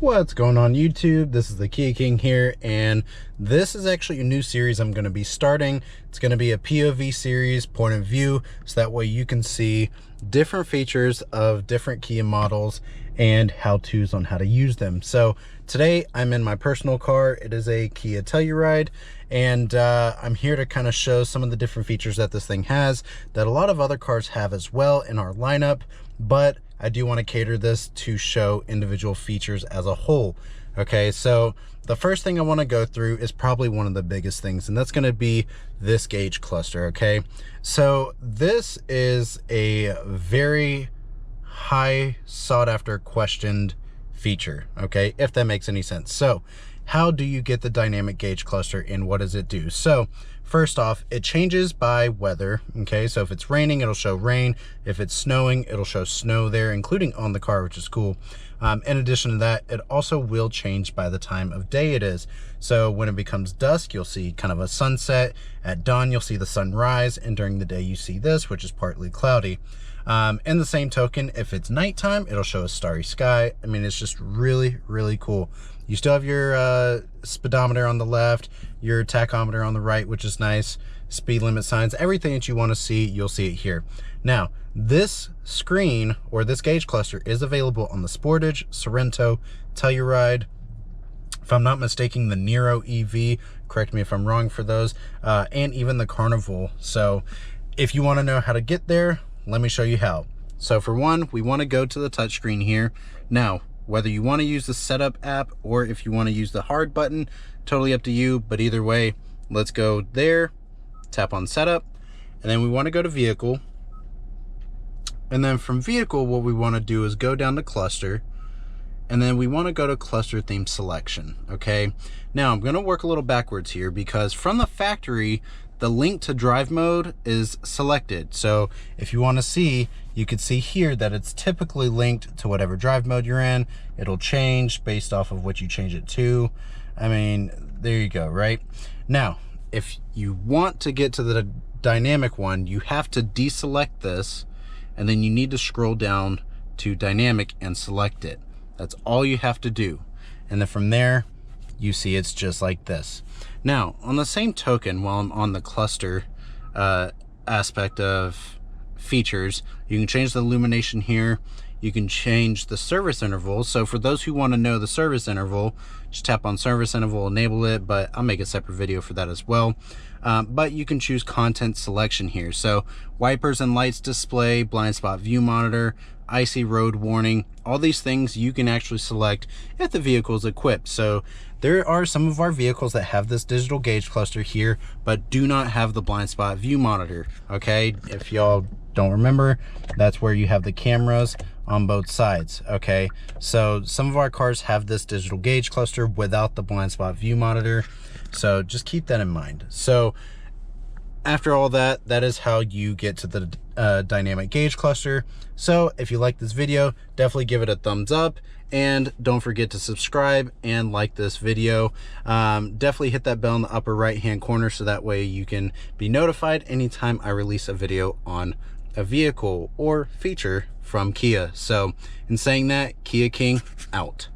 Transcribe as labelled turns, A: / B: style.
A: What's going on YouTube? This is the Kia King here, and this is actually a new series I'm going to be starting. It's going to be a POV series, point of view, so that way you can see different features of different Kia models and how-tos on how to use them. So today I'm in my personal car. It is a Kia Telluride, and I'm here to kind of show some of the different features that this thing has that a lot of other cars have as well in our lineup, but I do want to cater this to show individual features as a whole. Okay, so the first thing I want to go through is probably one of the biggest things, and that's going to be this gauge cluster. Okay, so this is a very high sought after questioned feature, okay, if that makes any sense. So how do you get the dynamic gauge cluster and what does it do? So first off, it changes by weather. Okay, so if it's raining, it'll show rain. If it's snowing, it'll show snow there, including on the car, which is cool. In addition to that, it also will change by the time of day it is. So when it becomes dusk, you'll see kind of a sunset. At dawn, you'll see the sunrise, and during the day you see this, which is partly cloudy. In the same token, if it's nighttime, it'll show a starry sky. I mean, it's just really, really cool. You still have your speedometer on the left, your tachometer on the right, which is nice, speed limit signs, everything that you want to see, you'll see it here. Now, this screen, or this gauge cluster, is available on the Sportage, Sorento, Telluride, if I'm not mistaken, the Nero EV, correct me if I'm wrong for those, and even the Carnival. So if you want to know how to get there, let me show you how. So for one, we want to go to the touchscreen here. Now, whether you want to use the setup app or if you want to use the hard button, totally up to you, but either way, let's go there, tap on setup, and then we want to go to vehicle. And then from vehicle, what we want to do is go down to cluster, and then we want to go to cluster theme selection. Okay, now I'm going to work a little backwards here because from the factory, the link to drive mode is selected. So if you want to see, you can see here that it's typically linked to whatever drive mode you're in. It'll change based off of what you change it to. I mean, there you go, right? Now, if you want to get to the dynamic one, you have to deselect this, and then you need to scroll down to dynamic and select it. That's all you have to do. And then from there, you see it's just like this. Now, on the same token, while I'm on the cluster aspect of features, you can change the illumination here. You can change the service interval. So for those who want to know the service interval, just tap on service interval, enable it, but I'll make a separate video for that as well. But you can choose content selection here. So wipers and lights display, blind spot view monitor, icy road warning, all these things you can actually select if the vehicle is equipped. So there are some of our vehicles that have this digital gauge cluster here, but do not have the blind spot view monitor. Okay, if y'all don't remember, that's where you have the cameras on both sides. Okay, so some of our cars have this digital gauge cluster without the blind spot view monitor, so just keep that in mind. So after all that, that is how you get to the dynamic gauge cluster. So if you like this video, definitely give it a thumbs up, and don't forget to subscribe and like this video. Definitely hit that bell in the upper right hand corner so that way you can be notified anytime I release a video on a vehicle or feature from Kia. So in saying that, Kia King out.